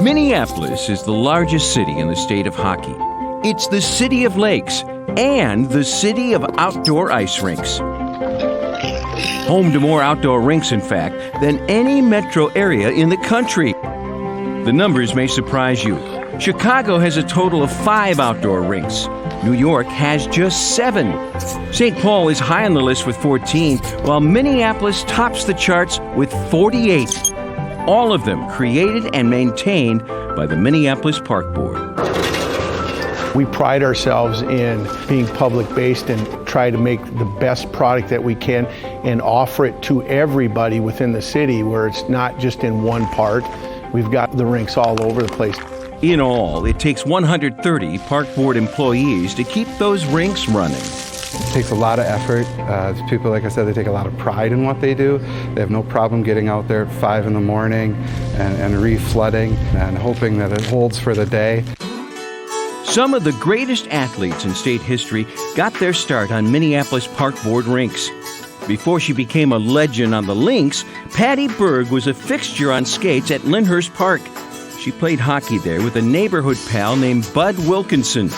Minneapolis is the largest city in the state of hockey. It's the city of lakes and the city of outdoor ice rinks. Home to more outdoor rinks, in fact, than any metro area in the country. The numbers may surprise you. Chicago has a total of 5 outdoor rinks. New York has just 7. St. Paul is high on the list with 14, while Minneapolis tops the charts with 48. All of them created and maintained by the Minneapolis Park Board. We pride ourselves in being public-based and try to make the best product that we can and offer it to everybody within the city where it's not just in one part. We've got the rinks all over the place. In all, it takes 130 Park Board employees to keep those rinks running. It takes a lot of effort. People, like I said, they take a lot of pride in what they do. They have no problem getting out there at 5 in the morning and reflooding and hoping that it holds for the day. Some of the greatest athletes in state history got their start on Minneapolis Park Board rinks. Before she became a legend on the links, Patty Berg was a fixture on skates at Lyndhurst Park. She played hockey there with a neighborhood pal named Bud Wilkinson.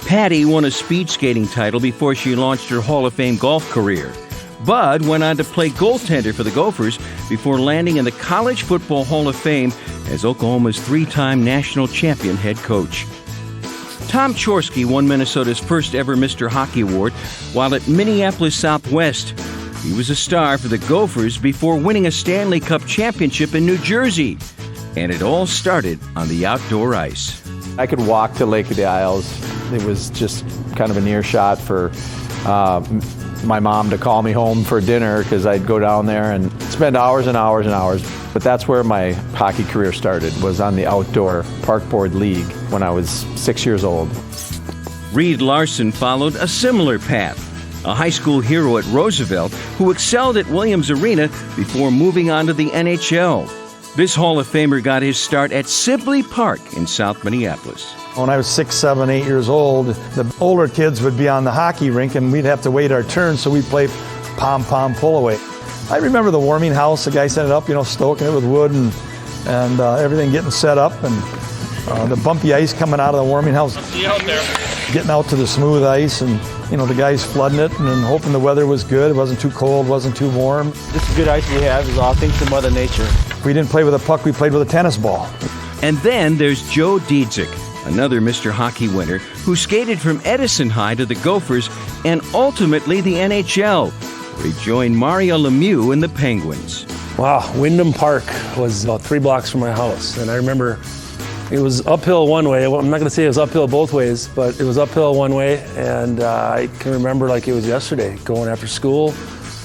Patty won a speed skating title before she launched her Hall of Fame golf career. Bud went on to play goaltender for the Gophers before landing in the College Football Hall of Fame as Oklahoma's 3-time national champion head coach. Tom Chorsky won Minnesota's first ever Mr. Hockey Award while at Minneapolis Southwest. He was a star for the Gophers before winning a Stanley Cup championship in New Jersey. And it all started on the outdoor ice. I could walk to Lake of the Isles. It was just kind of a near shot for my mom to call me home for dinner because I'd go down there and spend hours and hours and hours. But that's where my hockey career started, was on the outdoor Park Board League when I was 6 years old. Reed Larson followed a similar path, a high school hero at Roosevelt who excelled at Williams Arena before moving on to the NHL. This Hall of Famer got his start at Sibley Park in South Minneapolis. When I was 6, 7, 8 years old, the older kids would be on the hockey rink and we'd have to wait our turn, so we'd play pom-pom pull-away. I remember the warming house, the guy set it up, stoking it with wood and everything getting set up, and the bumpy ice coming out of the warming house. See you out there. Getting out to the smooth ice and, the guys flooding it and then hoping the weather was good. It wasn't too cold, wasn't too warm. This good ice we have is all thanks to Mother Nature. We didn't play with a puck, we played with a tennis ball. And then there's Joe Diedzik, another Mr. Hockey winner who skated from Edison High to the Gophers and ultimately the NHL, where he joined Mario Lemieux in the Penguins. Wow, Wyndham Park was about 3 blocks from my house, and I remember it was uphill one way. I'm not going to say it was uphill both ways, but it was uphill one way, and I can remember like it was yesterday, going after school,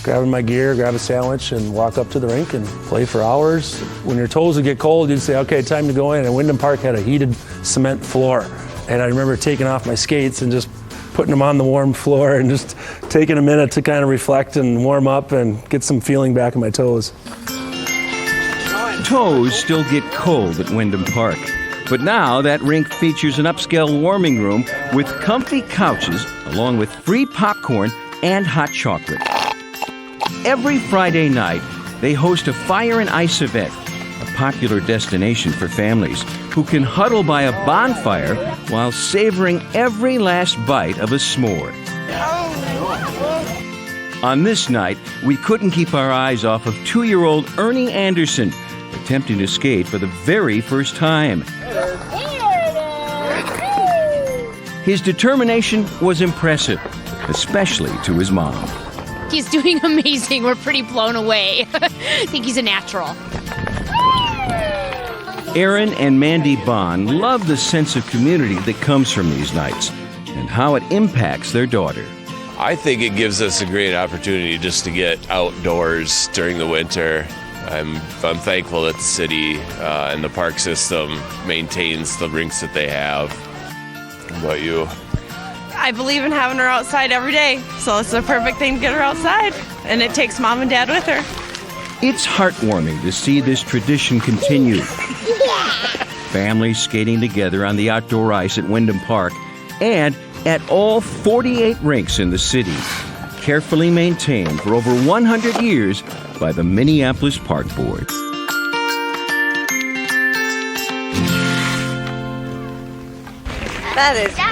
grabbing my gear, grab a sandwich, and walk up to the rink and play for hours. When your toes would get cold, you'd say, okay, time to go in, and Wyndham Park had a heated cement floor, and I remember taking off my skates and just putting them on the warm floor and just taking a minute to kind of reflect and warm up and get some feeling back in my toes. Toes still get cold at Wyndham Park. But now that rink features an upscale warming room with comfy couches along with free popcorn and hot chocolate. Every Friday night, they host a fire and ice event, a popular destination for families who can huddle by a bonfire while savoring every last bite of a s'more. On this night, we couldn't keep our eyes off of 2-year-old Ernie Anderson, attempting to skate for the very first time. His determination was impressive, especially to his mom. He's doing amazing. We're pretty blown away. I think he's a natural. Aaron and Mandy Bond love the sense of community that comes from these nights and how it impacts their daughter. I think it gives us a great opportunity just to get outdoors during the winter. I'm thankful that the city and the park system maintains the rinks that they have. How about you? I believe in having her outside every day, so it's the perfect thing to get her outside, and it takes Mom and Dad with her. It's heartwarming to see this tradition continue. Families skating together on the outdoor ice at Wyndham Park and at all 48 rinks in the city, carefully maintained for over 100 years by the Minneapolis Park Board. That is great.